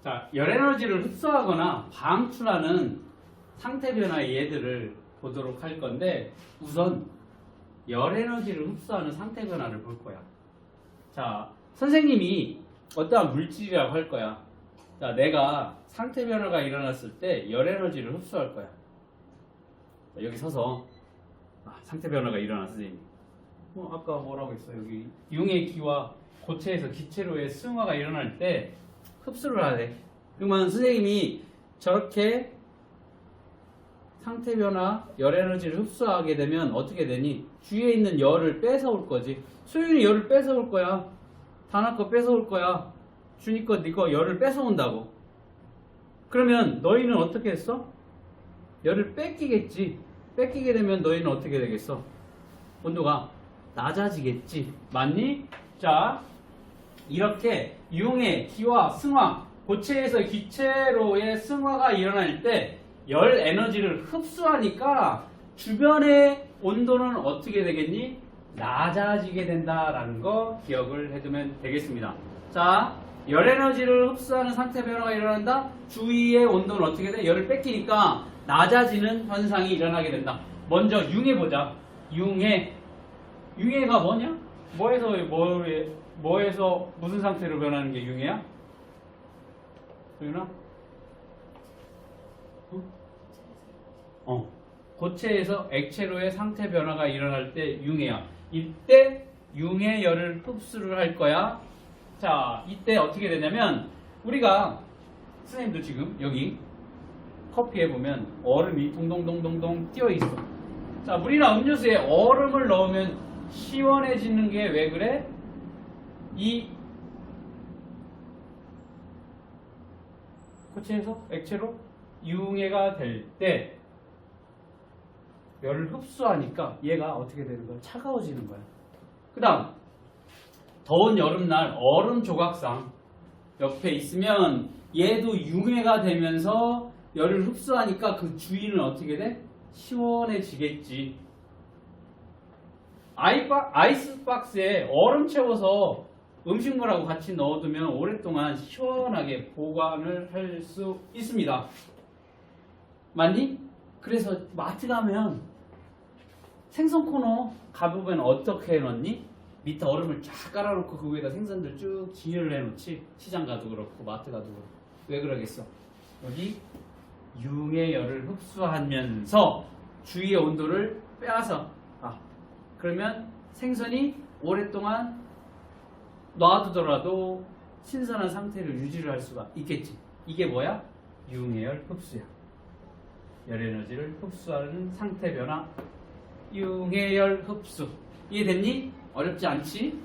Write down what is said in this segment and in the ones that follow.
자, 열 에너지를 흡수하거나 방출하는 상태 변화의 예들을 보도록 할 건데, 우선 열 에너지를 흡수하는 상태 변화를 볼 거야. 자, 선생님이 어떠한 물질이라고 할 거야. 자, 내가 상태 변화가 일어났을 때 열 에너지를 흡수할 거야. 자, 여기 서서 상태 변화가 일어나, 선생님. 아까 뭐라고 했어? 여기 융의 기와 고체에서 기체로의 승화가 일어날 때 흡수를 하래. 그러면 선생님이 저렇게 상태 변화, 열 에너지를 흡수하게 되면 어떻게 되니? 주위에 있는 열을 뺏어올 거지. 소윤이 열을 뺏어올 거야. 다나 거 뺏어올 거야. 준이 거, 네 거 열을 뺏어온다고. 그러면 너희는 어떻게 했어? 열을 뺏기겠지. 뺏기게 되면 너희는 어떻게 되겠어? 온도가 낮아지겠지. 맞니? 자, 이렇게 융의 기와 승화, 고체에서 기체로의 승화가 일어날 때 열 에너지를 흡수하니까 주변의 온도는 어떻게 되겠니? 낮아지게 된다라는 거 기억을 해두면 되겠습니다. 자, 열 에너지를 흡수하는 상태 변화가 일어난다. 주위의 온도는 어떻게 돼? 열을 뺏기니까 낮아지는 현상이 일어나게 된다. 먼저 융해 보자. 융해가 뭐냐? 뭐에서 무슨 상태로 변하는 게 융해야? 소윤아? 고체에서 액체로의 상태 변화가 일어날 때 융해야. 이때 융의 열을 흡수를 할 거야. 자, 이때 어떻게 되냐면 우리가 선생님도 지금 여기 커피에 보면 얼음이 동동동동동 띄어 있어. 자, 물이나 음료수에 얼음을 넣으면 시원해지는 게 왜 그래? 이 고체에서 액체로 융해가 될 때 열을 흡수하니까 얘가 어떻게 되는 거야? 차가워지는 거야. 그 다음 더운 여름날 얼음 조각상 옆에 있으면 얘도 융해가 되면서 열을 흡수하니까 그 주위는 어떻게 돼? 시원해지겠지. 아이스박스에 얼음 채워서 음식물하고 같이 넣어두면 오랫동안 시원하게 보관을 할 수 있습니다. 맞니? 그래서 마트 가면 생선 코너 가보면 어떻게 해놓니? 밑에 얼음을 쫙 깔아놓고 그 위에다 생선들 쭉 진열을 해놓지. 시장 가도 그렇고 마트 가도 그렇고. 왜 그러겠어? 여기 융의 열을 흡수하면서 주위의 온도를 빼앗아. 그러면 생선이 오랫동안 놔두더라도 신선한 상태를 유지를 할 수가 있겠지. 이게 뭐야? 융의 열 흡수야. 열 에너지를 흡수하는 상태 변화. 융의 열 흡수. 이해됐니? 어렵지 않지?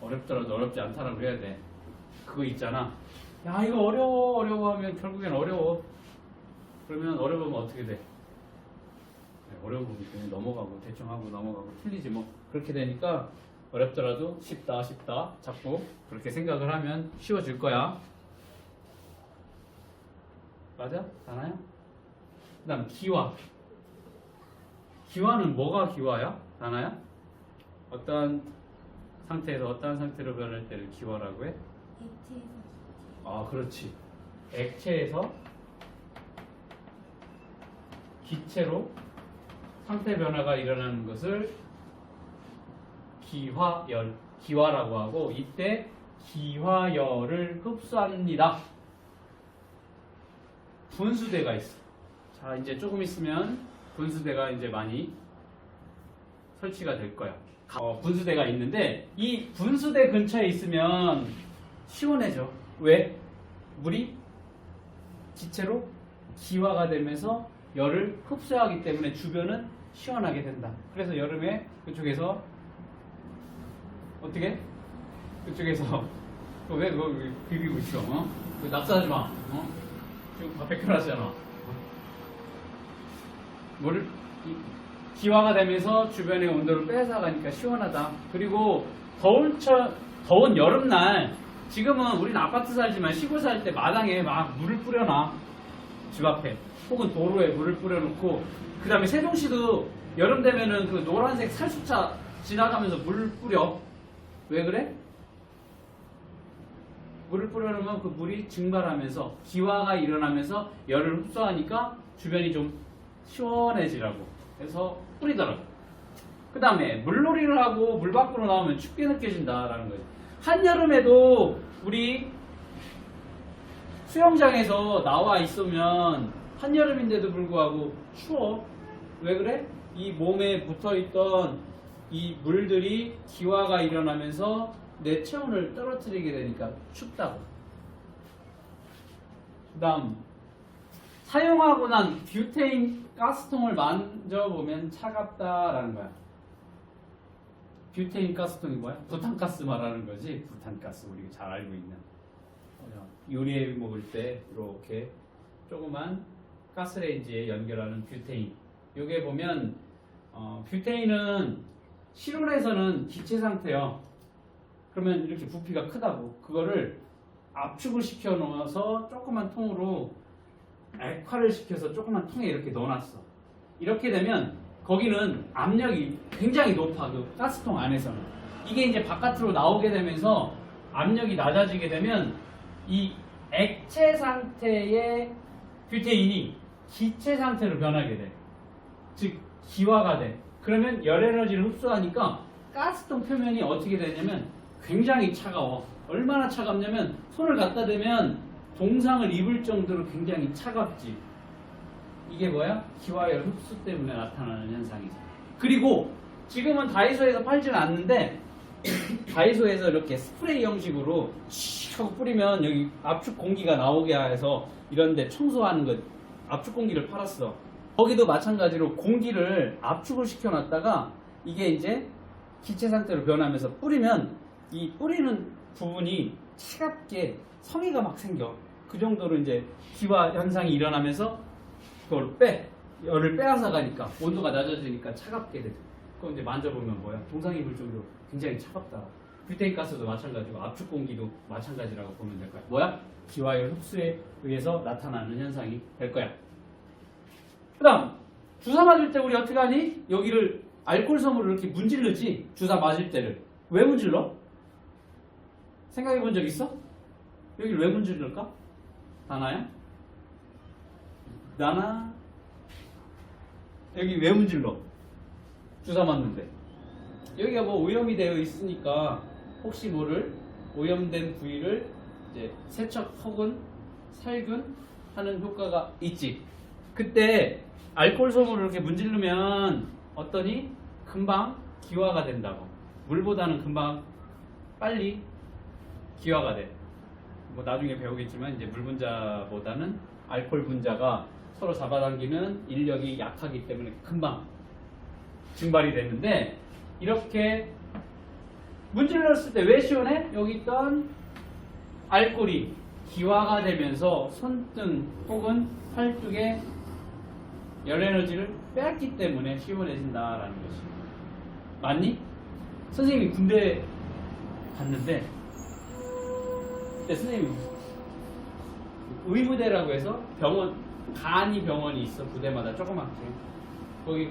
어렵더라도 어렵지 않다라고 해야 돼. 그거 있잖아. 야, 이거 어려워 하면 결국엔 어려워. 그러면 어려우면 어떻게 돼? 어려운 부분 그냥 넘어가고 대충 하고 넘어가고 틀리지 뭐. 그렇게 되니까 어렵더라도 쉽다 자꾸 그렇게 생각을 하면 쉬워질 거야. 맞아? 다나야? 그 다음 기화는 뭐가 기화야? 다나야? 어떠한 상태에서 어떠한 상태로 변할 때를 기화라고 해? 액체에서 그렇지. 액체에서 기체로 상태 변화가 일어나는 것을 기화라고 하고, 이때 기화열을 흡수합니다. 분수대가 있어. 자, 이제 조금 있으면 분수대가 이제 많이 설치가 될 거야. 분수대가 있는데 이 분수대 근처에 있으면 시원해져. 왜? 물이 기체로 기화가 되면서 열을 흡수하기 때문에 주변은 시원하게 된다. 그래서 여름에 그쪽에서 어떻게? 그쪽에서 왜 그거 비비고 있어? 낙서하지 마. 지금 다 백혈하잖아. 물을 기화가 되면서 주변의 온도를 뺏어가니까 시원하다. 그리고 더운 여름날, 지금은 우리는 아파트 살지만 시골 살 때 마당에 막 물을 뿌려놔. 집 앞에 혹은 도로에 물을 뿌려놓고, 그 다음에 세종시도 여름 되면은 그 노란색 살수차 지나가면서 물 뿌려. 왜 그래? 물을 뿌려놓으면 그 물이 증발하면서 기화가 일어나면서 열을 흡수하니까 주변이 좀 시원해지라고 해서 뿌리더라고. 그 다음에 물놀이를 하고 물 밖으로 나오면 춥게 느껴진다라는 거지. 한여름에도 우리 수영장에서 나와 있으면 한여름인데도 불구하고 추워. 왜 그래? 이 몸에 붙어있던 이 물들이 기화가 일어나면서 내 체온을 떨어뜨리게 되니까 춥다고. 그 다음 사용하고 난 뷰테인 가스통을 만져보면 차갑다라는 거야. 뷰테인 가스통이 뭐야? 부탄가스 말하는 거지. 부탄가스 우리가 잘 알고 있는. 요리해 먹을 때 이렇게 조그만 가스레인지에 연결하는 뷰테인. 요게 보면 뷰테인은 실온에서는 기체 상태요. 그러면 이렇게 부피가 크다고. 그거를 압축을 시켜 놓아서 조그만 통으로 액화를 시켜서 조그만 통에 이렇게 넣어놨어. 이렇게 되면 거기는 압력이 굉장히 높아. 그 가스통 안에서는. 이게 이제 바깥으로 나오게 되면서 압력이 낮아지게 되면 이 액체 상태의 뷰테인이 기체 상태로 변하게 돼. 즉 기화가 돼. 그러면 열 에너지를 흡수하니까 가스통 표면이 어떻게 되냐면 굉장히 차가워. 얼마나 차갑냐면 손을 갖다 대면 동상을 입을 정도로 굉장히 차갑지. 이게 뭐야? 기화열 흡수 때문에 나타나는 현상이지. 그리고 지금은 다이소에서 팔지는 않는데 다이소에서 이렇게 스프레이 형식으로 칙 하고 뿌리면 여기 압축 공기가 나오게 해서 이런데 청소하는 거 압축 공기를 팔았어. 거기도 마찬가지로 공기를 압축을 시켜놨다가 이게 이제 기체 상태로 변하면서 뿌리면 이 뿌리는 부분이 차갑게 성의가 막 생겨. 그 정도로 이제 기화 현상이 일어나면서 그걸 열을 빼앗아 가니까 온도가 낮아지니까 차갑게 돼. 그럼 이제 만져보면 뭐야? 동상 입을 정도로 굉장히 차갑다. 뷰테인 가스도 마찬가지고 압축 공기도 마찬가지라고 보면 될 거야. 뭐야? 기화열 흡수에 의해서 나타나는 현상이 될 거야. 그 다음 주사 맞을 때 우리 어떻게 하니? 여기를 알코올 솜으로 이렇게 문질르지. 주사 맞을 때를. 왜 문질러? 생각해 본 적 있어? 여기를 왜 문질를까? 다나야? 나나? 여기 왜 문질러? 주사 맞는데. 여기가 뭐 오염이 되어 있으니까 혹시 모를 오염된 부위를 이제 세척 혹은 살균 하는 효과가 있지. 그때 알코올 솜으로 이렇게 문지르면 어떠니? 금방 기화가 된다고. 물보다는 금방 빨리 기화가 돼. 뭐 나중에 배우겠지만 이제 물 분자보다는 알코올 분자가 서로 잡아당기는 인력이 약하기 때문에 금방 증발이 되는데 이렇게 문질렀을 때 왜 시원해? 여기 있던 알코올이 기화가 되면서 손등 혹은 팔뚝에 열 에너지를 빼앗기 때문에 시원해진다라는 것이 맞니? 선생님이 군대 갔는데 그때 선생님이 의무대라고 해서 병원 간이 병원이 있어. 부대마다 조그맣게 거기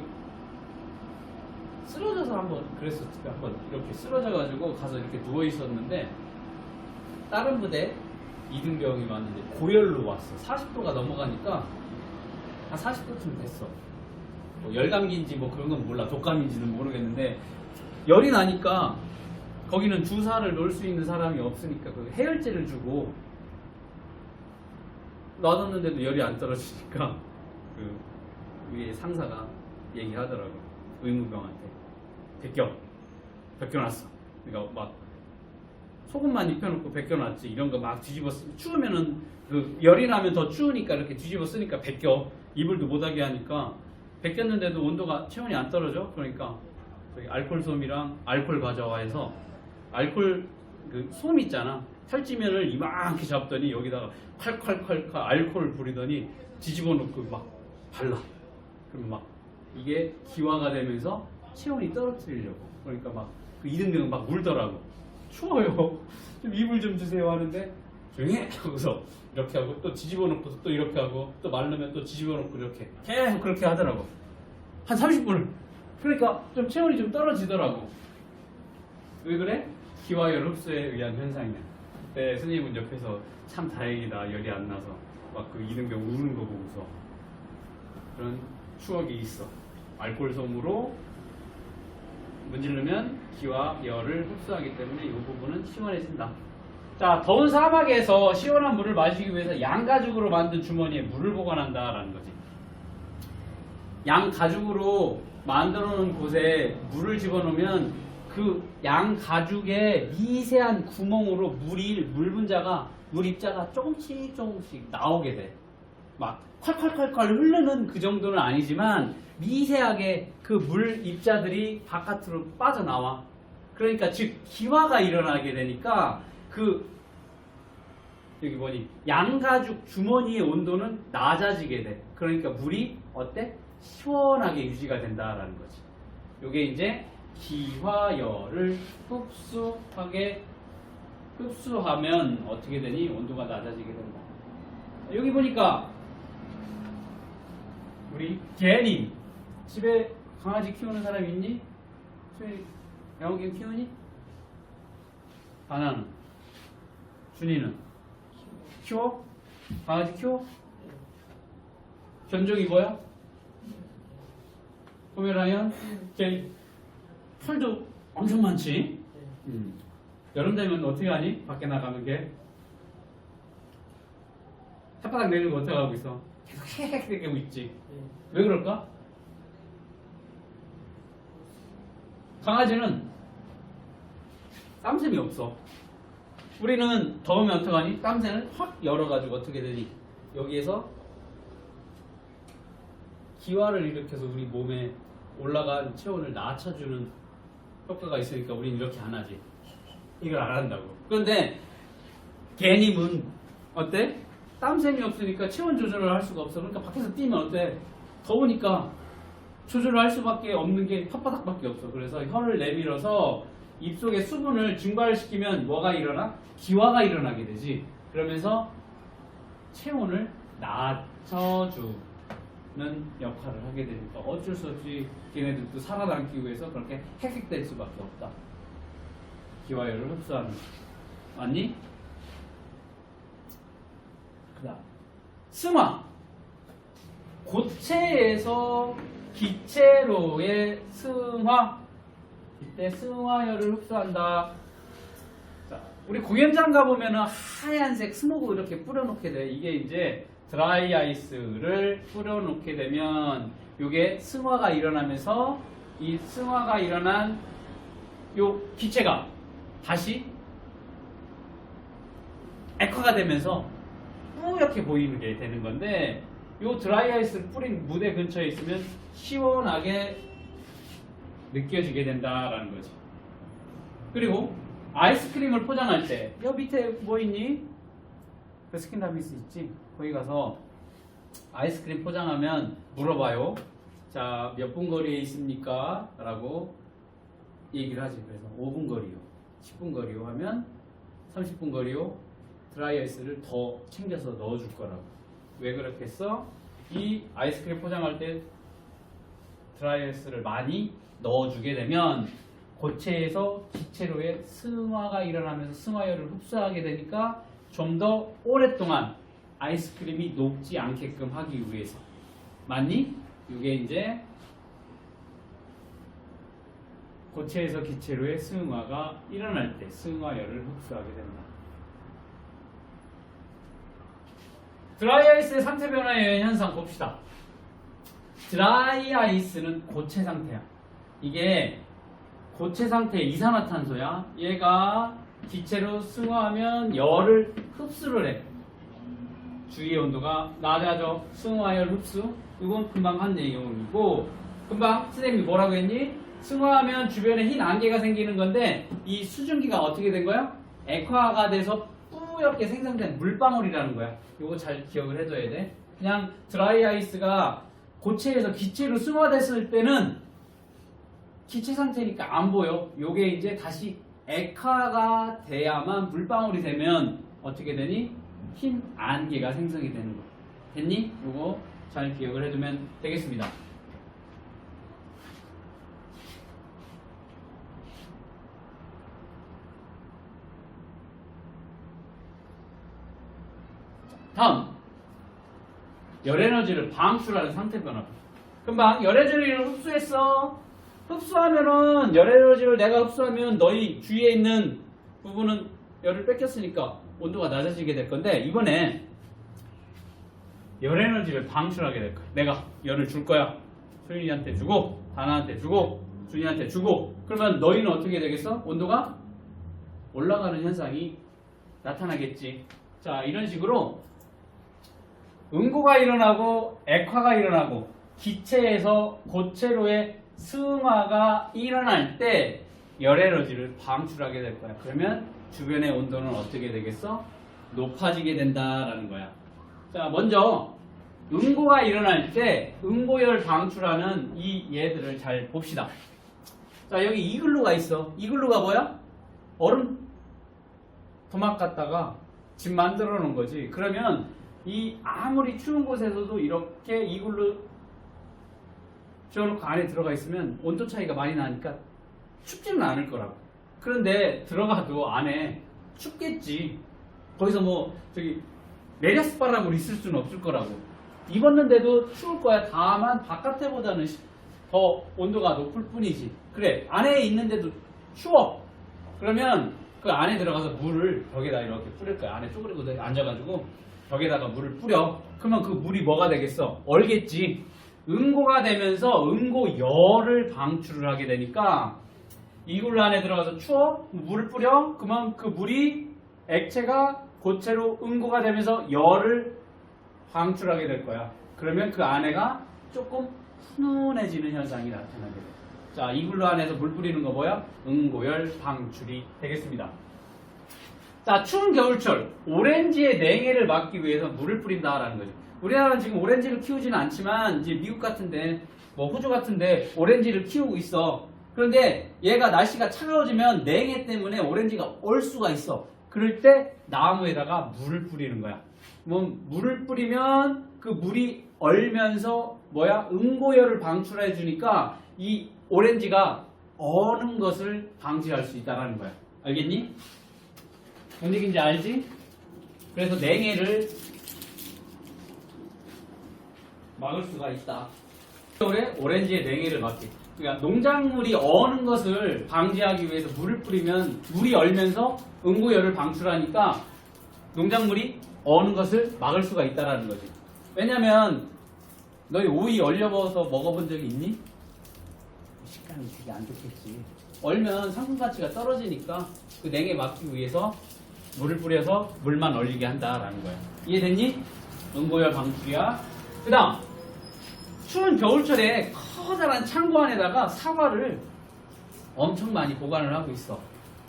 쓰러져서 한번 그랬었을 때 한번 이렇게 쓰러져가지고 가서 이렇게 누워 있었는데 다른 부대 이등병이 왔는데 고열로 왔어. 40도가 넘어가니까 한 40도쯤 됐어. 뭐 열감기인지 뭐 그런 건 몰라. 독감인지는 모르겠는데 열이 나니까 거기는 주사를 놓을 수 있는 사람이 없으니까 그 해열제를 주고 놔뒀는데도 열이 안 떨어지니까 그 위에 상사가 얘기하더라고. 의무병한테 벗겨놨어. 그러니까 막 소금만 입혀놓고 벗겨놨지. 이런 거 막 뒤집어 추우면은 그 열이 나면 더 추우니까 이렇게 뒤집어 쓰니까 벗겨. 이불도 못하게 하니까 벗겼는데도 온도가 체온이 안 떨어져. 그러니까 저기 알코올 솜이랑 알코올 가져와 해서 알코올 그 솜 있잖아. 탈지면을 이만하게 잡더니 여기다가 콸콸콸콸 알코올 부리더니 뒤집어 놓고 막 발라. 그럼 막 이게 기화가 되면서 체온이 떨어뜨리려고. 그러니까 막 그 이등병은 막 울더라고. 추워요. 좀 이불 좀 주세요 하는데 조용히 해 하고서 이렇게 하고 또 뒤집어 놓고 또 이렇게 하고 또 마르면 또 뒤집어 놓고 이렇게 계속 그렇게 하더라고. 한 30분을. 그러니까 좀 체온이 좀 떨어지더라고. 왜 그래? 기화열 흡수에 의한 현상이야. 때 선생님은 옆에서 참 다행이다 열이 안 나서 막 그 이등병 우는 거 보고서 그런 추억이 있어. 알코올 솜으로 문지르면 기와 열을 흡수하기 때문에 이 부분은 시원해진다. 자, 더운 사막에서 시원한 물을 마시기 위해서 양가죽으로 만든 주머니에 물을 보관한다라는 거지. 양가죽으로 만들어 놓은 곳에 물을 집어넣으면 그 양가죽의 미세한 구멍으로 물 분자가, 물 입자가 조금씩 나오게 돼. 막 콸콸콸콸 흐르는 그 정도는 아니지만 미세하게 그 물 입자들이 바깥으로 빠져나와. 그러니까 즉 기화가 일어나게 되니까 그 여기 뭐니 양가죽 주머니의 온도는 낮아지게 돼. 그러니까 물이 어때? 시원하게 유지가 된다라는 거지. 요게 이제 기화열을 흡수하면 어떻게 되니? 온도가 낮아지게 된다. 여기 보니까 우리 개님 집에 강아지 키우는 사람 있니? 양호경 키우니? 바나는? 준이는? 키워? 강아지 키워? 견종이 뭐야? 포메라니안? 걔 털도 엄청 많지? 여름 되면 어떻게 하니? 밖에 나가는 게 혓바닥 내리는 거 어떻게 하고 있어? 계속 헥헥대고 있지. 왜 그럴까? 강아지는 땀샘이 없어. 우리는 더우면 어떡하니? 땀샘을 확 열어가지고 어떻게 되니? 여기에서 기화를 일으켜서 우리 몸에 올라간 체온을 낮춰주는 효과가 있으니까 우리는 이렇게 안 하지. 이걸 안 한다고. 그런데 개님은 어때? 땀샘이 없으니까 체온 조절을 할 수가 없어. 그러니까 밖에서 뛰면 어때? 더우니까 조절을 할 수밖에 없는 게 혓바닥밖에 없어. 그래서 혀를 내밀어서 입속의 수분을 증발시키면 뭐가 일어나? 기화가 일어나게 되지. 그러면서 체온을 낮춰주는 역할을 하게 되니까 어쩔 수 없이 걔네들도 살아남기 위해서 그렇게 헥헥댈 수밖에 없다. 기화열을 흡수하는. 맞니? 그 다음 승화. 고체에서 기체로의 승화. 이때 승화열을 흡수한다. 자, 우리 공연장 가보면은 하얀색 스모그 이렇게 뿌려놓게 돼. 이게 이제 드라이 아이스를 뿌려놓게 되면 이게 승화가 일어나면서 이 승화가 일어난 요 기체가 다시 액화가 되면서 뿌옇게 보이는 게 되는 건데 요 드라이 아이스를 뿌린 무대 근처에 있으면 시원하게 느껴지게 된다라는 거지. 그리고 아이스크림을 포장할 때 여 밑에 뭐 있니? 베스킨라빈스 있지? 거기 가서 아이스크림 포장하면 물어봐요. 자, 몇 분 거리에 있습니까? 라고 얘기를 하지. 그래서 5분 거리요, 10분 거리요 하면 30분 거리요. 드라이 아이스를 더 챙겨서 넣어줄 거라고. 왜 그렇게 했어? 이 아이스크림 포장할 때 드라이 아이스를 많이 넣어주게 되면 고체에서 기체로의 승화가 일어나면서 승화열을 흡수하게 되니까 좀 더 오랫동안 아이스크림이 녹지 않게끔 하기 위해서. 맞니? 이게 이제 고체에서 기체로의 승화가 일어날 때 승화열을 흡수하게 된다. 드라이 아이스의 상태 변화의 현상 봅시다. 드라이 아이스는 고체 상태야. 이게 고체 상태의 이산화탄소야. 얘가 기체로 승화하면 열을 흡수를 해. 주위의 온도가 낮아져. 승화열 흡수. 이건 금방 한 내용이고, 금방 선생님이 뭐라고 했니? 승화하면 주변에 흰 안개가 생기는 건데 이 수증기가 어떻게 된 거야? 액화가 돼서 뿌옇게 생성된 물방울이라는 거야. 이거 잘 기억을 해둬야 돼. 그냥 드라이 아이스가 고체에서 기체로 승화됐을 때는 기체 상태니까 안 보여. 요게 이제 다시 액화가 돼야만 물방울이 되면 어떻게 되니? 흰 안개가 생성이 되는 거야. 됐니? 요거 잘 기억을 해두면 되겠습니다. 다음 열에너지를 방출하는 상태 변화. 금방 열에너지를 흡수했어. 흡수하면은 열에너지를 내가 흡수하면 너희 주위에 있는 부분은 열을 뺏겼으니까 온도가 낮아지게 될 건데 이번에 열에너지를 방출하게 될 거야. 내가 열을 줄 거야. 소윤이한테 주고 다나한테 주고 준이한테 주고 그러면 너희는 어떻게 되겠어? 온도가 올라가는 현상이 나타나겠지. 자, 이런 식으로 응고가 일어나고 액화가 일어나고 기체에서 고체로의 승화가 일어날 때 열에너지를 방출하게 될 거야. 그러면 주변의 온도는 어떻게 되겠어? 높아지게 된다라는 거야. 자, 먼저 응고가 일어날 때 응고열 방출하는 이 얘들을 잘 봅시다. 자, 여기 이글루가 있어. 이글루가 뭐야? 얼음 도막 갖다가 집 만들어 놓은 거지. 그러면 이 아무리 추운 곳에서도 이렇게 이글루 지어놓고 안에 들어가 있으면 온도 차이가 많이 나니까 춥지는 않을 거라고. 그런데 들어가도 안에 춥겠지. 거기서 뭐 저기 내려스 바람으로 있을 수는 없을 거라고. 입었는데도 추울 거야. 다만 바깥에보다는 더 온도가 높을 뿐이지. 그래, 안에 있는데도 추워. 그러면 그 안에 들어가서 물을 벽에다 이렇게 뿌릴 거야. 안에 쪼그리고 앉아가지고 벽에다가 물을 뿌려. 그러면 그 물이 뭐가 되겠어? 얼겠지. 응고가 되면서 응고열을 방출을 하게 되니까 이글루 안에 들어가서 추워? 물을 뿌려? 그러면 그 물이 액체가 고체로 응고가 되면서 열을 방출하게 될 거야. 그러면 그 안에가 조금 훈훈해지는 현상이 나타나게 돼. 자, 이글루 안에서 물 뿌리는 거 뭐야? 응고열 방출이 되겠습니다. 자, 추운 겨울철 오렌지의 냉해를 막기 위해서 물을 뿌린다라는 거죠. 우리나라는 지금 오렌지를 키우지는 않지만 이제 미국 같은데 뭐 호주 같은데 오렌지를 키우고 있어. 그런데 얘가 날씨가 차가워지면 냉해 때문에 오렌지가 얼 수가 있어. 그럴 때 나무에다가 물을 뿌리는 거야. 뭐 물을 뿌리면 그 물이 얼면서 뭐야? 응고열을 방출해 주니까 이 오렌지가 어는 것을 방지할 수 있다는 거야. 알겠니? 뭔 얘기인지 알지? 그래서 냉해를 막을 수가 있다. 오렌지의 냉해를 막기. 그러니까 농작물이 어는 것을 방지하기 위해서 물을 뿌리면 물이 얼면서 응고열을 방출하니까 농작물이 어는 것을 막을 수가 있다는 거지. 왜냐면 너희 오이 얼려먹어서 먹어본 적이 있니? 식감이 되게 안 좋겠지. 얼면 상품 가치가 떨어지니까 그 냉해 막기 위해서 물을 뿌려서 물만 얼리게 한다라는 거야. 이해됐니? 응고열 방출이야. 그 다음 추운 겨울철에 커다란 창고 안에다가 사과를 엄청 많이 보관을 하고 있어.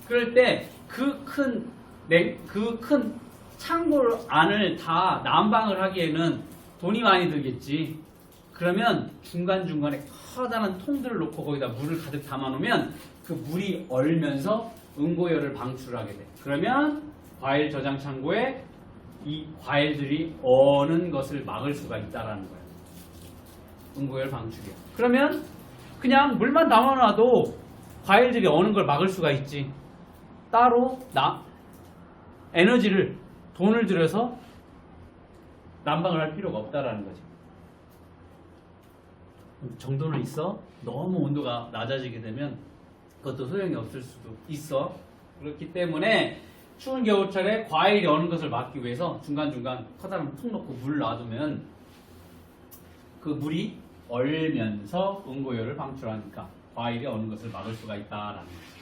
그럴 때 그 큰 창고 안을 다 난방을 하기에는 돈이 많이 들겠지. 그러면 중간중간에 커다란 통들을 놓고 거기다 물을 가득 담아 놓으면 그 물이 얼면서 응고열을 방출하게 돼. 그러면 과일 저장 창고에 이 과일들이 어는 것을 막을 수가 있다라는 거야. 응고열 방출이야. 그러면 그냥 물만 담아놔도 과일들이 어는 걸 막을 수가 있지. 따로 에너지를 돈을 들여서 난방을 할 필요가 없다라는 거지. 정도는 있어. 너무 온도가 낮아지게 되면 그것도 소용이 없을 수도 있어. 그렇기 때문에 추운 겨울철에 과일이 어는 것을 막기 위해서 중간중간 커다란 통 놓고 물 놔두면 그 물이 얼면서 응고열을 방출하니까 과일이 어는 것을 막을 수가 있다라는 거죠.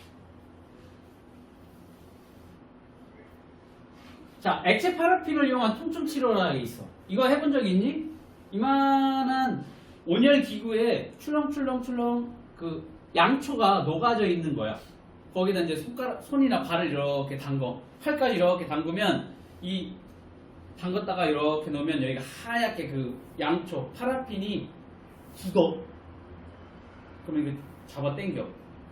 자, 액체 파라핀을 이용한 통증 치료라는 게 있어. 이거 해본 적 있니? 이만한 온열 기구에 출렁출렁출렁 그 양초가 녹아져 있는 거야. 거기다 이제 손이나 발을 이렇게 담궈. 팔까지 이렇게 담그면 이 담갔다가 이렇게 놓으면 여기가 하얗게 그 양초 파라핀이 굳어. 그러면 이거 잡아 당겨.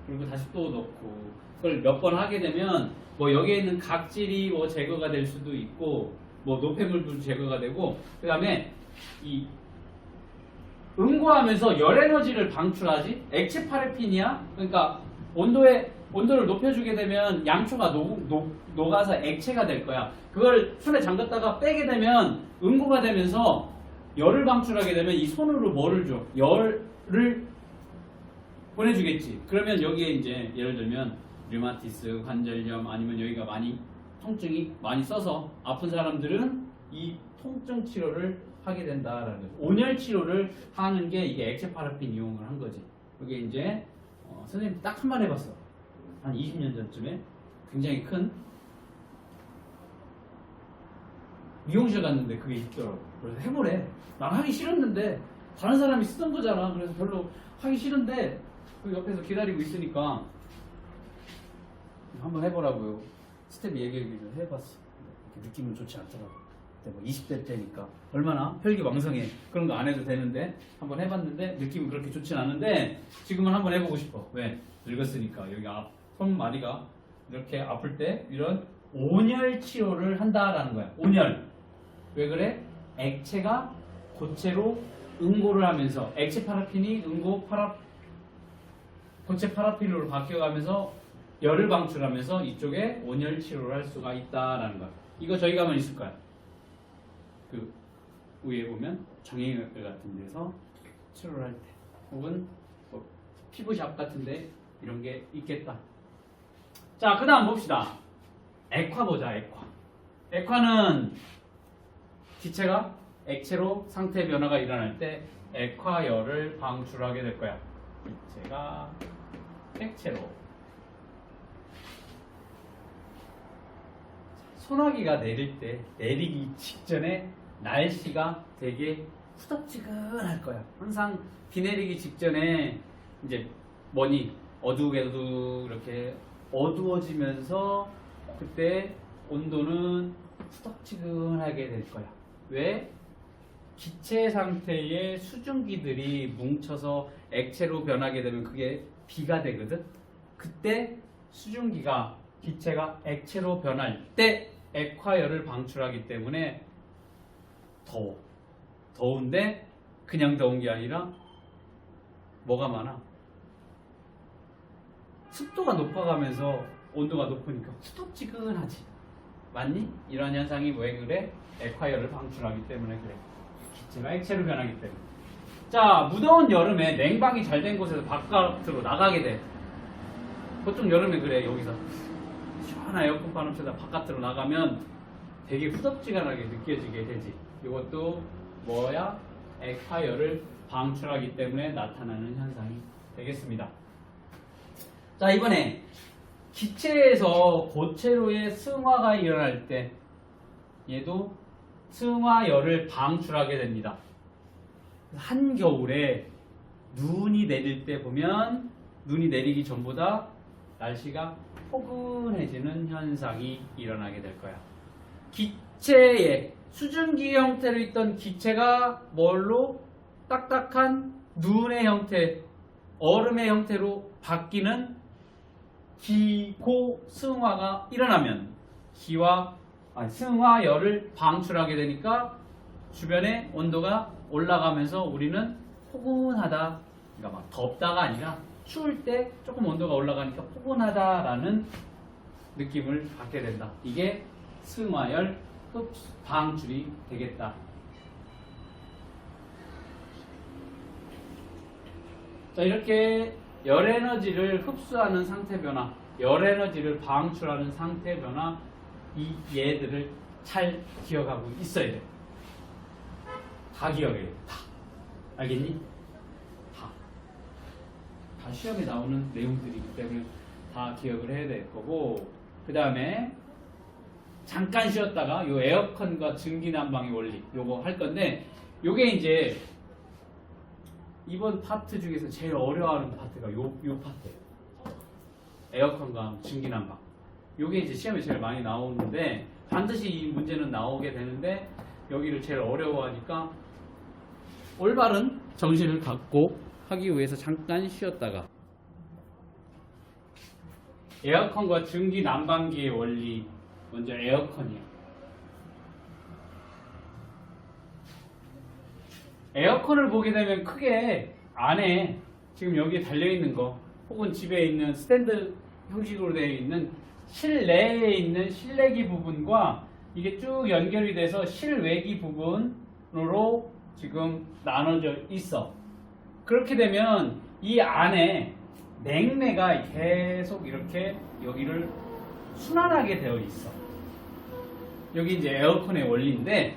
그리고 다시 또 넣고. 그걸 몇 번 하게 되면 뭐 여기에 있는 각질이 뭐 제거가 될 수도 있고 뭐 노폐물도 제거가 되고 그 다음에 이 응고하면서 열 에너지를 방출하지. 액체 파라핀이야. 그러니까 온도에 온도를 높여주게 되면 양초가 녹아서 액체가 될 거야. 그걸 손에 잠갔다가 빼게 되면 응고가 되면서 열을 방출하게 되면 이 손으로 뭐를 줘? 열을 보내주겠지. 그러면 여기에 이제 예를 들면 류마티스, 관절염 아니면 여기가 많이 통증이 많이 써서 아픈 사람들은 이 통증 치료를 하게 된다라는 거죠. 온열 치료를 하는 게 이게 액체 파라핀 이용을 한 거지. 이게 이제 선생님 딱 한 번 해봤어. 한 20년 전쯤에 굉장히 큰 미용실 갔는데 그게 있더라고. 그래서 해보래. 난 하기 싫었는데 다른 사람이 쓰던 거잖아. 그래서 별로 하기 싫은데 그 옆에서 기다리고 있으니까 한번 해보라고요. 스텝 얘기를 해봤어. 느낌은 좋지 않더라고. 그때 뭐 20대 때니까 얼마나 혈기왕성해. 그런 거 안 해도 되는데 한번 해봤는데 느낌은 그렇게 좋진 않은데 지금은 한번 해보고 싶어. 왜? 늙었으니까 여기 손마디가 이렇게 아플 때 이런 온열 치료를 한다라는 거야. 온열. 왜 그래? 액체가 고체로 응고를 하면서 액체 파라핀이 고체 파라핀으로 바뀌어가면서 열을 방출하면서 이쪽에 온열 치료를 할 수가 있다라는 거야. 이거 저희 가면 있을 거야. 그 위에 보면 정형외과 같은 데서 치료를 할 때 혹은 뭐 피부샵 같은 데 이런 게 있겠다. 자, 그 다음 봅시다. 액화 보자. 액화는 기체가 액체로 상태 변화가 일어날 때 액화열을 방출하게 될 거야. 기체가 액체로. 소나기가 내릴 때 내리기 직전에 날씨가 되게 후덥지근할 거야. 항상 비 내리기 직전에 이제 어두우게도 이렇게 어두워지면서 그때 온도는 후덥지근하게 될 거야. 왜? 기체 상태의 수증기들이 뭉쳐서 액체로 변하게 되면 그게 비가 되거든. 그때 수증기가 기체가 액체로 변할 때 액화열을 방출하기 때문에 더운데 그냥 더운 게 아니라 뭐가 많아? 습도가 높아가면서 온도가 높으니까 후덥지근하지. 맞니? 이런 현상이 왜 그래? 액화열을 방출하기 때문에 그래. 기체가 액체로 변하기 때문에. 자, 무더운 여름에 냉방이 잘 된 곳에서 바깥으로 나가게 돼. 보통 여름에 그래. 여기서 시원한 에어컨 바람 쐬다 바깥으로 나가면 되게 후덥지근하게 느껴지게 되지. 이것도 뭐야? 액화열을 방출하기 때문에 나타나는 현상이 되겠습니다. 자, 이번에 기체에서 고체로의 승화가 일어날 때 얘도 승화열을 방출하게 됩니다. 한겨울에 눈이 내릴 때 보면 눈이 내리기 전보다 날씨가 포근해지는 현상이 일어나게 될 거야. 기체에 수증기 형태로 있던 기체가 뭘로? 딱딱한 눈의 형태, 얼음의 형태로 바뀌는 기고 승화가 일어나면 승화열을 방출하게 되니까 주변의 온도가 올라가면서 우리는 포근하다, 그러니까 막 덥다가 아니라 추울 때 조금 온도가 올라가니까 포근하다라는 느낌을 받게 된다. 이게 승화열 방출이 되겠다. 자, 이렇게 열에너지를 흡수하는 상태 변화, 열에너지를 방출하는 상태 변화, 이 얘들을 잘 기억하고 있어야 돼. 다 기억해. 다. 알겠니? 다 시험에 나오는 내용들이기 때문에 다 기억을 해야 될 거고, 그 다음에 잠깐 쉬었다가 요 에어컨과 증기난방의 원리 요거 할 건데, 요게 이제 이번 파트 중에서 제일 어려워하는 파트가 요 파트예요. 에어컨과 증기난방. 요게 이제 시험에 제일 많이 나오는데 반드시 이 문제는 나오게 되는데 여기를 제일 어려워하니까 올바른 정신을 갖고 하기 위해서 잠깐 쉬었다가 에어컨과 증기난방기의 원리. 먼저 에어컨이에요. 에어컨을 보게 되면 크게 안에 지금 여기에 달려있는 거 혹은 집에 있는 스탠드 형식으로 되어 있는 실내에 있는 실내기 부분과 이게 쭉 연결이 돼서 실외기 부분으로 지금 나눠져 있어. 그렇게 되면 이 안에 냉매가 계속 이렇게 여기를 순환하게 되어 있어. 여기 이제 에어컨의 원리인데,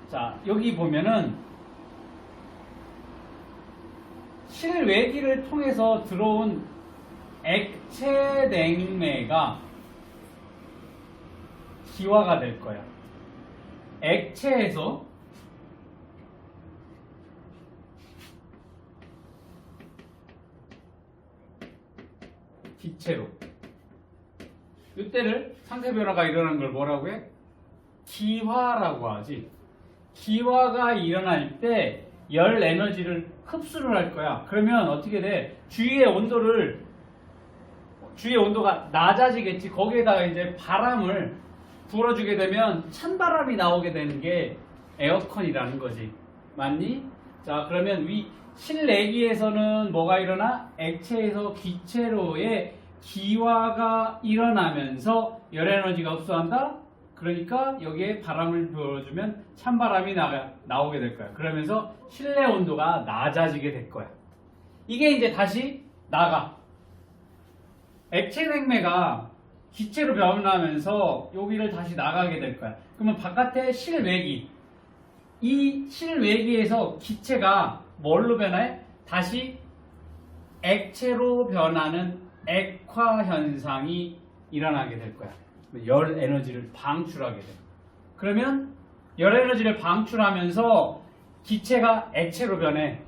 자, 여기 보면은 실외기를 통해서 들어온 액체 냉매가 기화가 될 거야. 액체에서 기체로. 이때를 상태 변화가 일어난 걸 뭐라고 해? 기화라고 하지. 기화가 일어날 때 열 에너지를 흡수를 할 거야. 그러면 어떻게 돼? 주위의 온도가 낮아지겠지. 거기에다가 이제 바람을 불어주게 되면 찬바람이 나오게 되는 게 에어컨이라는 거지. 맞니? 자, 그러면 실내기에서는 뭐가 일어나? 액체에서 기체로의 기화가 일어나면서 열 에너지가 흡수한다? 그러니까 여기에 바람을 불어주면 찬바람이 나오게 될 거야. 그러면서 실내 온도가 낮아지게 될 거야. 이게 이제 다시 나가. 액체 냉매가 기체로 변하면서 여기를 다시 나가게 될 거야. 그러면 바깥에 실외기. 이 실외기에서 기체가 뭘로 변해? 다시 액체로 변하는 액화 현상이 일어나게 될 거야. 열 에너지를 방출하게 돼. 그러면 열 에너지를 방출하면서 기체가 액체로 변해.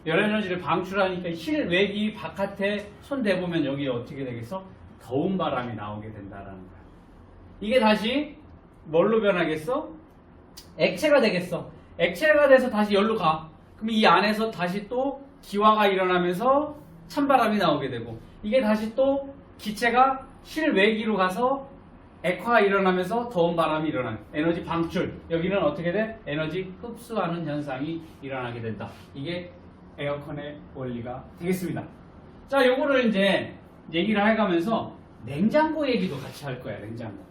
열 에너지를 방출하니까 실외기 바깥에 손 대보면 여기 어떻게 되겠어? 더운 바람이 나오게 된다라는 거야. 이게 다시 뭘로 변하겠어? 액체가 되겠어. 액체가 돼서 다시 열로 가. 그럼 이 안에서 다시 또 기화가 일어나면서 찬바람이 나오게 되고, 이게 다시 또 기체가 실외기로 가서 액화가 일어나면서 더운 바람이 일어나는 에너지 방출. 여기는 어떻게 돼? 에너지 흡수하는 현상이 일어나게 된다. 이게 에어컨의 원리가 되겠습니다. 자, 요거를 이제 얘기를 해가면서 냉장고 얘기도 같이 할 거야. 냉장고.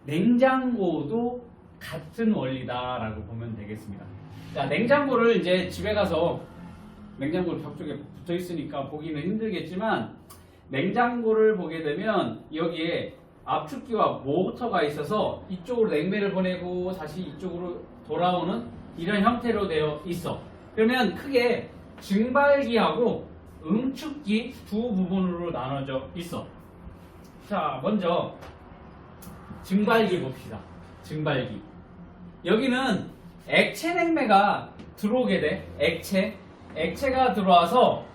냉장고도 같은 원리다라고 보면 되겠습니다. 자, 냉장고를 이제 집에 가서 냉장고를 벽 쪽에 붙어 있으니까 보기는 힘들겠지만, 냉장고를 보게 되면 여기에 압축기와 모터가 있어서 이쪽으로 냉매를 보내고 다시 이쪽으로 돌아오는 이런 형태로 되어 있어. 그러면 크게 증발기하고 응축기 두 부분으로 나눠져 있어. 자, 먼저 증발기 봅시다. 증발기. 여기는 액체 냉매가 들어오게 돼. 액체가 들어와서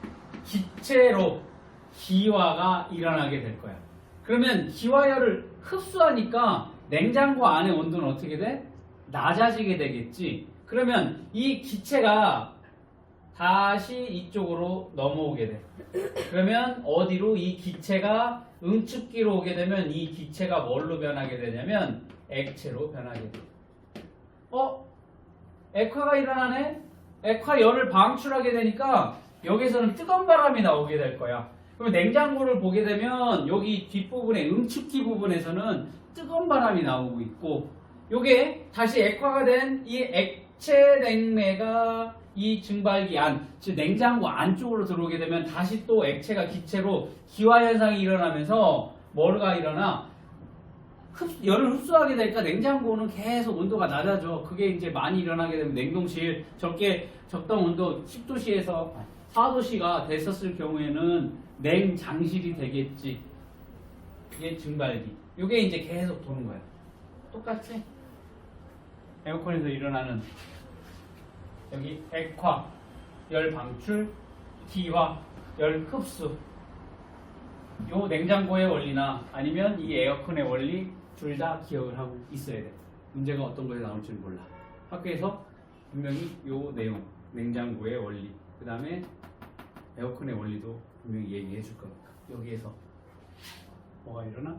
기체로 기화가 일어나게 될 거야. 그러면 기화열을 흡수하니까 냉장고 안의 온도는 어떻게 돼? 낮아지게 되겠지. 그러면 이 기체가 다시 이쪽으로 넘어오게 돼. 그러면 어디로? 이 기체가 응축기로 오게 되면 이 기체가 뭘로 변하게 되냐면 액체로 변하게 돼. 액화가 일어나네? 액화열을 방출하게 되니까 여기서는 뜨거운 바람이 나오게 될 거야. 그러면 냉장고를 보게 되면 여기 뒷부분에 응축기 부분에서는 뜨거운 바람이 나오고 있고, 요게 다시 액화가 된 이 액체 냉매가 이 증발기 안, 즉 냉장고 안쪽으로 들어오게 되면 다시 또 액체가 기체로 기화 현상이 일어나면서 뭐가 일어나? 열을 흡수하게 되니까 냉장고는 계속 온도가 낮아져. 그게 이제 많이 일어나게 되면 냉동실 적당 온도 10도씨에서 4도씨가 됐었을 경우에는 냉장실이 되겠지. 이게 증발기. 이게 이제 계속 도는 거야. 똑같이 에어컨에서 일어나는 여기 액화, 열 방출, 기화, 열 흡수. 요 냉장고의 원리나 아니면 이 에어컨의 원리 둘 다 기억을 하고 있어야 돼. 문제가 어떤 거에 나올지는 몰라. 학교에서 분명히 요 내용, 냉장고의 원리, 그 다음에 에어컨의 원리도 분명히 얘기해 줄 거니까. 여기에서 뭐가 일어나?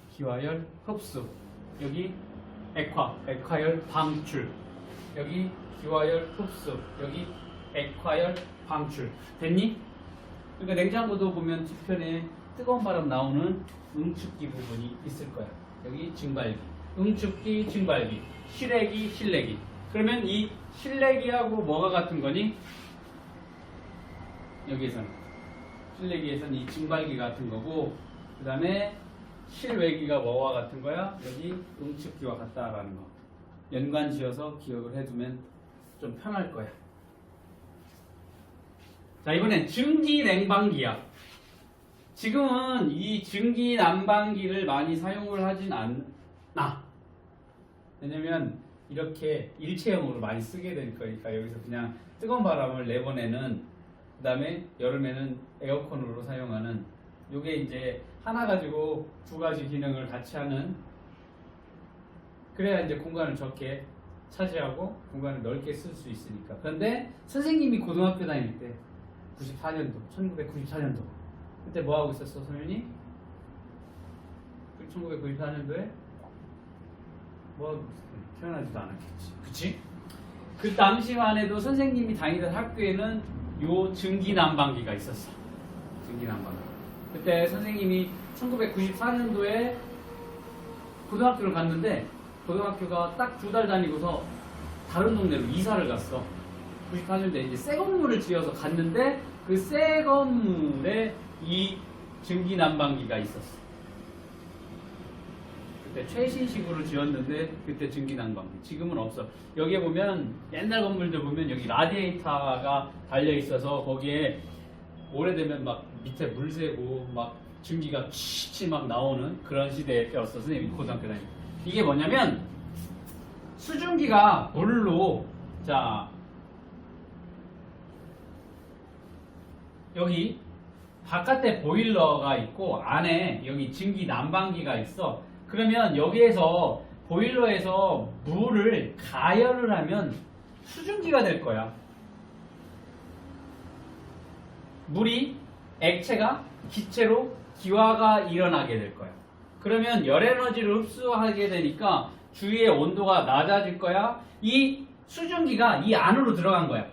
기화열 흡수. 여기 액화열 방출. 여기 기화열 흡수. 여기 액화열 방출. 됐니? 그러니까 냉장고도 보면 뒤편에 뜨거운 바람 나오는 응축기 부분이 있을 거야. 여기 증발기, 응축기, 증발기, 실외기, 실내기. 그러면 이 실내기하고 뭐가 같은 거니? 여기에서는 실내기에서는 이 증발기 같은 거고, 그 다음에 실외기가 뭐와 같은 거야? 여기 응축기와 같다라는 거. 연관 지어서 기억을 해두면 좀 편할 거야. 자, 이번엔 증기 냉방기야. 지금은 이 증기 난방기를 많이 사용을 하진 않아. 왜냐면 이렇게 일체형으로 많이 쓰게 될 거니까 여기서 그냥 뜨거운 바람을 내보내는, 그 다음에 여름에는 에어컨으로 사용하는, 요게 이제 하나 가지고 두 가지 기능을 같이 하는, 그래야 이제 공간을 적게 차지하고 공간을 넓게 쓸 수 있으니까. 그런데 선생님이 고등학교 다닐 때 94년도, 1994년도 그때 뭐 하고 있었어, 소연이? 1994년도에 뭐 하고 있었어? 태어나지도 않았겠지, 그치? 그 당시만 해도 선생님이 다니던 학교에는 요 증기 난방기가 있었어. 증기 난방기. 그때 선생님이 1994년도에 고등학교를 갔는데, 고등학교가 딱 2달 다니고서 다른 동네로 이사를 갔어. 94년도에 이제 새 건물을 지어서 갔는데, 그 새 건물에 이 증기 난방기가 있었어. 그때 최신식으로 지었는데 그때 증기 난방기. 지금은 없어. 여기에 보면 옛날 건물들 보면 여기 라디에이터가 달려 있어서 거기에 오래되면 막 밑에 물 새고 막 증기가 치치 막 나오는 그런 시대였어. 선생님이 고등학교 다니고. 이게 뭐냐면 수증기가 물로, 자 여기 바깥에 보일러가 있고 안에 여기 증기 난방기가 있어. 그러면 여기에서 보일러에서 물을 가열을 하면 수증기가 될 거야. 물이 액체가 기체로 기화가 일어나게 될 거야. 그러면 열 에너지를 흡수하게 되니까 주위의 온도가 낮아질 거야. 이 수증기가 이 안으로 들어간 거야.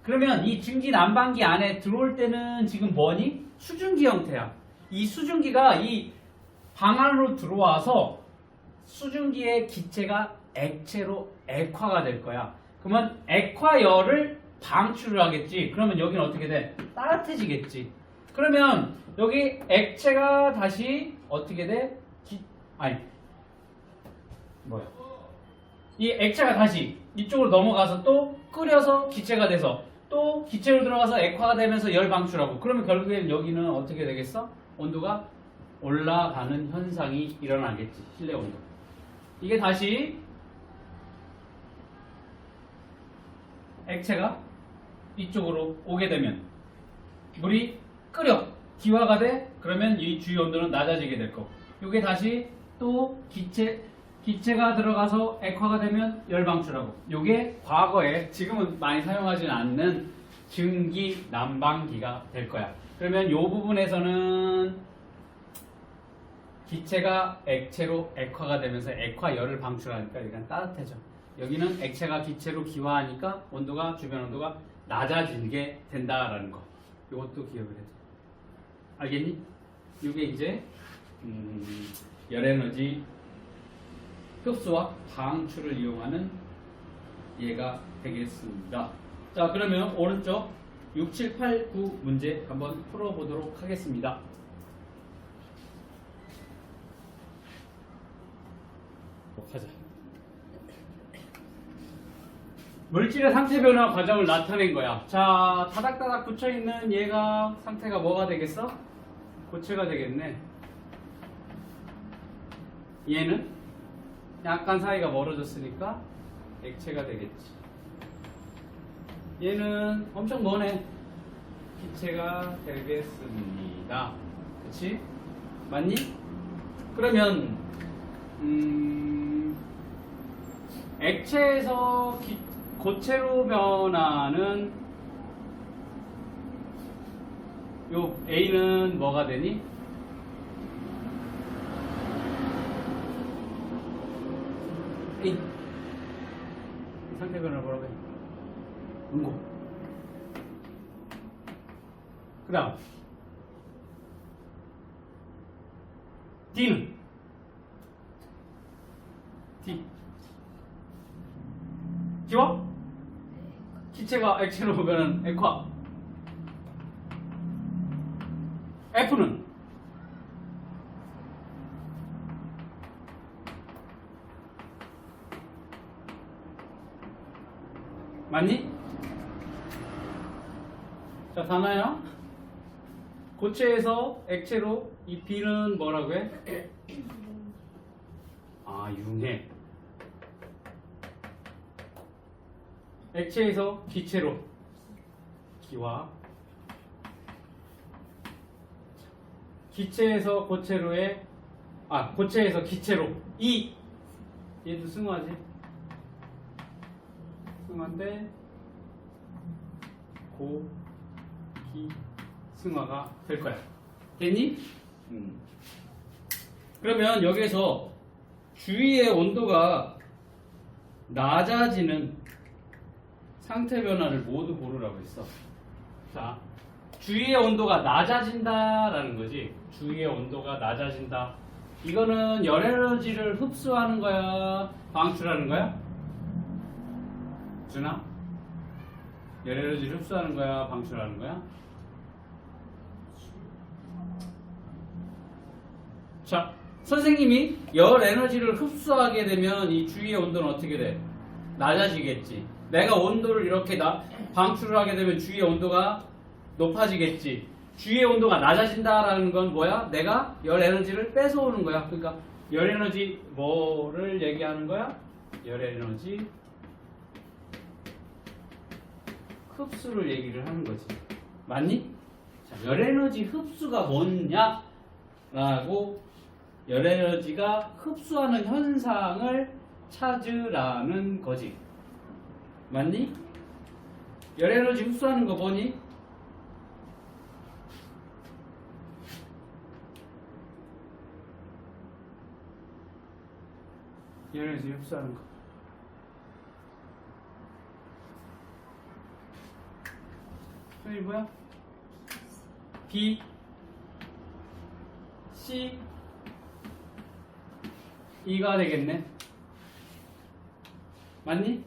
그러면 이 증기 난방기 안에 들어올 때는 지금 뭐니? 수증기 형태야. 이 수증기가 이 방 안으로 들어와서 수증기의 기체가 액체로 액화가 될 거야. 그러면 액화열을 방출을 하겠지. 그러면 여기는 어떻게 돼? 따뜻해지겠지. 그러면 여기 액체가 다시 어떻게 돼? 이 액체가 다시 이쪽으로 넘어가서 또 끓여서 기체가 돼서 또 기체로 들어가서 액화가 되면서 열 방출하고, 그러면 결국엔 여기는 어떻게 되겠어? 온도가 올라가는 현상이 일어나겠지. 실내 온도. 이게 다시 액체가 이쪽으로 오게 되면 물이 끓여 기화가 돼. 그러면 이 주위 온도는 낮아지게 될 거고, 이게 다시 또 기체가 들어가서 액화가 되면 열 방출하고, 이게 과거에 지금은 많이 사용하지는 않는 증기 난방기가 될 거야. 그러면 이 부분에서는 기체가 액체로 액화가 되면서 액화열을 방출하니까 여기는 따뜻해져. 여기는 액체가 기체로 기화하니까 온도가, 주변 온도가 낮아지게 된다라는 거. 이것도 기억을 해줘. 알겠니? 이게 이제 열에너지 흡수와 방출을 이용하는 예가 되겠습니다. 자, 그러면 오른쪽 6, 7, 8, 9 문제 한번 풀어보도록 하겠습니다. 하자. 물질의 상태 변화 과정을 나타낸 거야. 자, 다닥다닥 붙여있는 얘가 상태가 뭐가 되겠어? 고체가 되겠네. 얘는 약간 사이가 멀어졌으니까 액체가 되겠지. 얘는 엄청 머네. 기체가 되겠습니다. 그치? 맞니? 그러면 액체에서 고체로 변하는 요 A는 뭐가 되니? A. 상태 변화를 뭐라고 해? 응고. 그 다음 D는 D 기와 기체가 액체로 보면은 액화. F는 맞니? 자, 다나야. 고체에서 액체로 이 B는 뭐라고 해? 아, 융해. 액체에서 기체로 기와 기체에서 고체로의 고체에서 기체로 이 얘도 승화지. 승화인데 고, 기, 승화가 될 거야. 됐니? 그러면 여기에서 주위의 온도가 낮아지는 상태 변화를 모두 고르라고 했어. 자, 주위의 온도가 낮아진다라는 거지. 주위의 온도가 낮아진다. 이거는 열 에너지를 흡수하는 거야, 방출하는 거야? 준아? 열 에너지를 흡수하는 거야, 방출하는 거야? 자, 선생님이 열 에너지를 흡수하게 되면 이 주위의 온도는 어떻게 돼? 낮아지겠지. 내가 온도를 이렇게 방출을 하게 되면 주위의 온도가 높아지겠지. 주위의 온도가 낮아진다라는 건 뭐야? 내가 열 에너지를 뺏어오는 거야. 그러니까 열 에너지 뭐를 얘기하는 거야? 열 에너지 흡수를 얘기를 하는 거지. 맞니? 자, 열 에너지 흡수가 뭐냐? 라고 열 에너지가 흡수하는 현상을 찾으라는 거지. 맞니? 열 에너지 흡수하는 거 뭐니? 열 에너지 흡수하는 거. 여기 뭐야? B, C, E가 되겠네. 맞니?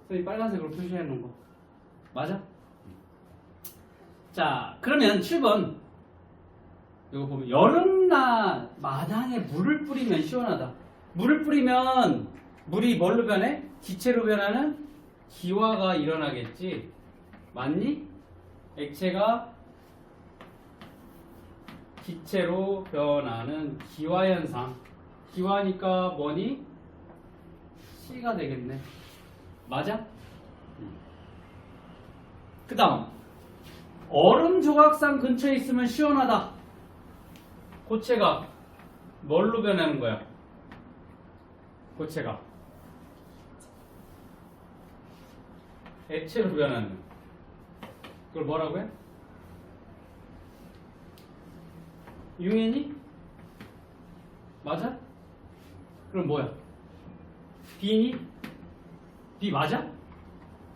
선생님 빨간색으로 표시해 놓은 거. 맞아? 자, 그러면 7번. 이거 보면 여름날 마당에 물을 뿌리면 시원하다. 물을 뿌리면 물이 뭘로 변해? 기체로 변하는 기화가 일어나겠지. 맞니? 액체가 기체로 변하는 기화현상. 기화니까 뭐니? C가 되겠네. 맞아? 그 다음 얼음 조각상 근처에 있으면 시원하다. 고체가 뭘로 변하는 거야? 고체가 액체로 변하는. 그걸 뭐라고 해? 융해니? 맞아? 그럼 뭐야? B니? B 맞아?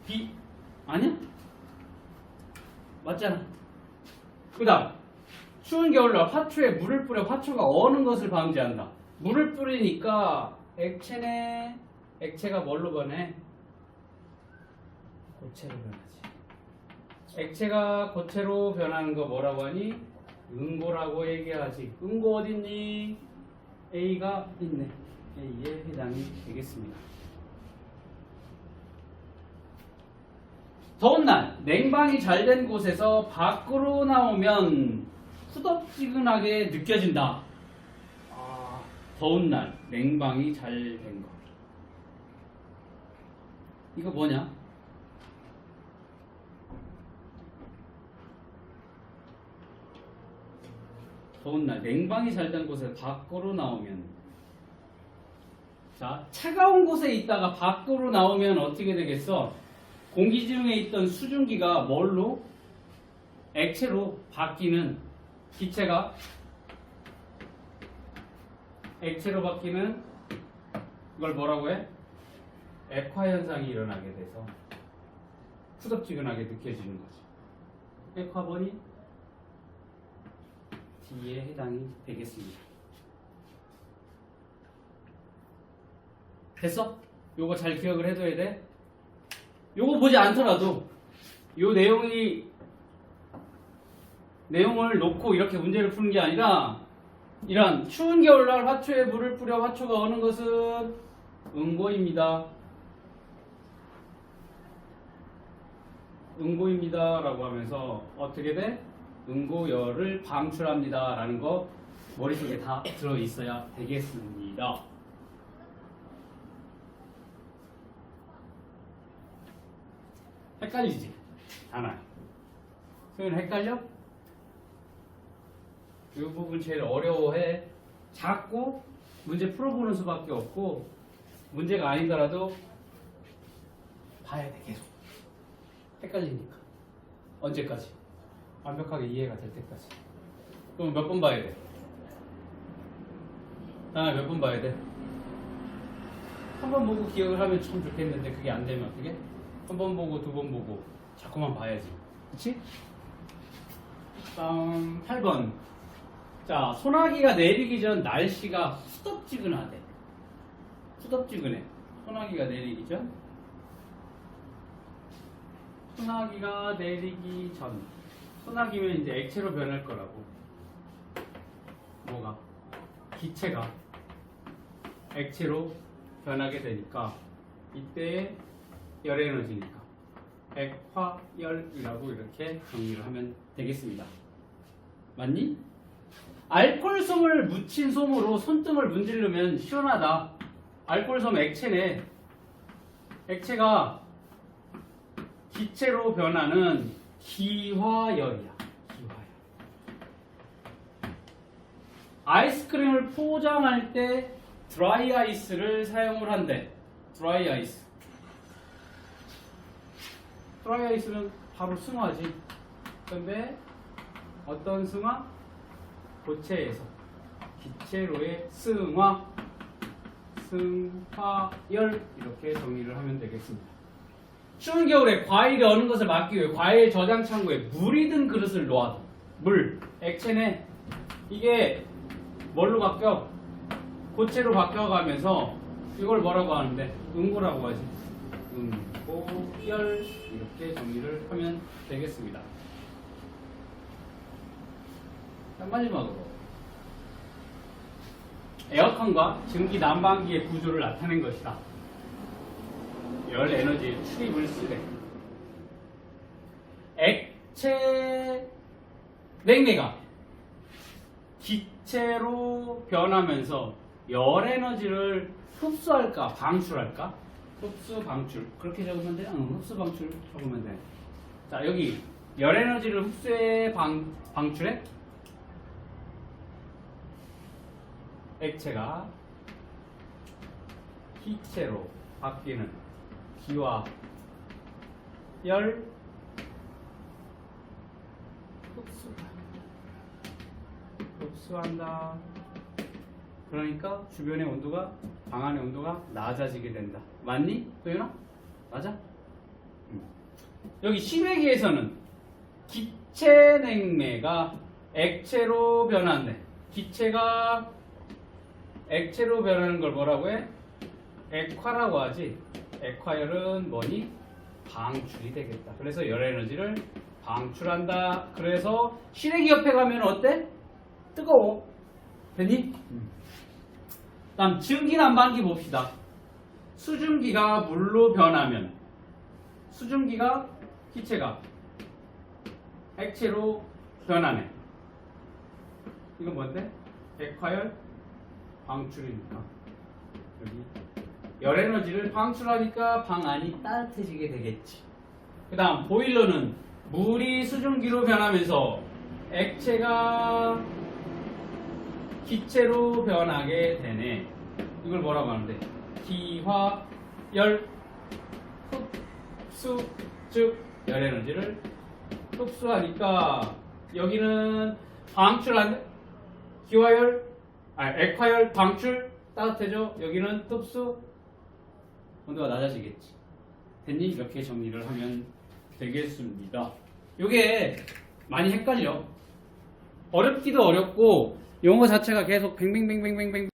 B 아니야? 맞잖아. 그 다음 추운 겨울날 화초에 물을 뿌려 화초가 어는 것을 방지한다. 물을 뿌리니까 액체네. 액체가 뭘로 변해? 고체로 변하지. 액체가 고체로 변하는 거 뭐라고 하니? 응고라고 얘기하지. 응고 어딨니? A가 있네. A에 해당이 되겠습니다. 더운 날 냉방이 잘 된 곳에서 밖으로 나오면 후덥지근하게 느껴진다. 더운 날 냉방이 잘 된 거. 이거 뭐냐? 더운 날 냉방이 잘 된 곳에서 밖으로 나오면, 자, 차가운 곳에 있다가 밖으로 나오면 어떻게 되겠어? 공기 중에 있던 수증기가 뭘로? 액체로 바뀌는, 기체가 액체로 바뀌는 이걸 뭐라고 해? 액화 현상이 일어나게 돼서 후덥지근하게 느껴지는 거지. 액화 뭐니? D에 해당이 되겠습니다. 됐어? 요거 잘 기억을 해둬야 돼. 요거 보지 않더라도 요 내용을 놓고 이렇게 문제를 푸는 게 아니라 이런 추운 겨울날 화초에 물을 뿌려 화초가 어는 것은 응고입니다. 응고입니다 라고 하면서 어떻게 돼? 응고열을 방출합니다 라는 거 머릿속에 다 들어있어야 되겠습니다. 헷갈리지? 하나. 소연 헷갈려? 이 부분 제일 어려워해. 자꾸 문제 풀어보는 수밖에 없고 문제가 아니더라도 봐야 돼 계속. 헷갈리니까. 언제까지? 완벽하게 이해가 될 때까지. 그럼 몇 번 봐야 돼? 몇 번 봐야 돼? 한 번 보고 기억을 하면 참 좋겠는데 그게 안 되면 어떻게? 한 번 보고 두 번 보고 자꾸만 봐야지. 그치? 다음 8번. 자, 소나기가 내리기 전 날씨가 후덥지근하대. 후덥지근해. 소나기가 내리기 전. 소나기가 내리기 전. 소나기면 이제 액체로 변할 거라고. 뭐가? 기체가 액체로 변하게 되니까 이때 열에너지니까 액화열이라고 이렇게 정리를 하면 되겠습니다. 맞니? 알코올솜을 묻힌 솜으로 손등을 문지르면 시원하다. 알코올솜 액체네. 액체가 기체로 변하는 기화열이야. 기화열. 아이스크림을 포장할 때 드라이 아이스를 사용을 한대. 드라이 아이스. 드라이 아이스는 바로 승화지. 근데 어떤 승화? 고체에서 기체로의 승화, 승화열 이렇게 정리를 하면 되겠습니다. 추운 겨울에 과일이 어는 것을 막기 위해 과일 저장 창고에 물이 든 그릇을 놓아둬. 물, 액체네. 이게 뭘로 바뀌어? 고체로 바뀌어가면서 이걸 뭐라고 하는데? 응고라고 하지. 응고열 이렇게 정리를 하면 되겠습니다. 자, 마지막으로 에어컨과 증기 난방기의 구조를 나타낸 것이다. 열 에너지의 출입을 쓰되 액체 냉매가 기체로 변하면서 열 에너지를 흡수할까 방출할까? 흡수 방출 그렇게 적으면 돼? 흡수 방출 적으면 돼. 자, 여기 열 에너지를 흡수해 방출해? 액체가 기체로 바뀌는 기화 열 흡수한다. 그러니까 주변의 온도가 방 안의 온도가 낮아지게 된다. 맞니? 소연아? 맞아? 여기 시래기에서는 기체 냉매가 액체로 변한대. 기체가 액체로 변하는 걸 뭐라고 해? 액화라고 하지. 액화열은 뭐니? 방출이 되겠다. 그래서 열 에너지를 방출한다. 그래서 시래기 옆에 가면 어때? 뜨거워. 됐니? 다음 증기 난방기 봅시다. 수증기가 물로 변하면 수증기가 기체가 액체로 변하네. 이건 뭔데? 액화열 방출이니까 여기 열 에너지를 방출하니까 방 안이 따뜻해지게 되겠지. 그 다음 보일러는 물이 수증기로 변하면서 액체가 기체로 변하게 되네. 이걸 뭐라고 하는데? 기화열 흡수, 즉 열 에너지를 흡수하니까 여기는 방출한 기화열 액화열 방출 따뜻해져. 여기는 흡수 온도가 낮아지겠지. 됐니? 이렇게 정리를 하면 되겠습니다. 요게 많이 헷갈려. 어렵기도 어렵고 용어 자체가 계속 뱅뱅뱅뱅뱅뱅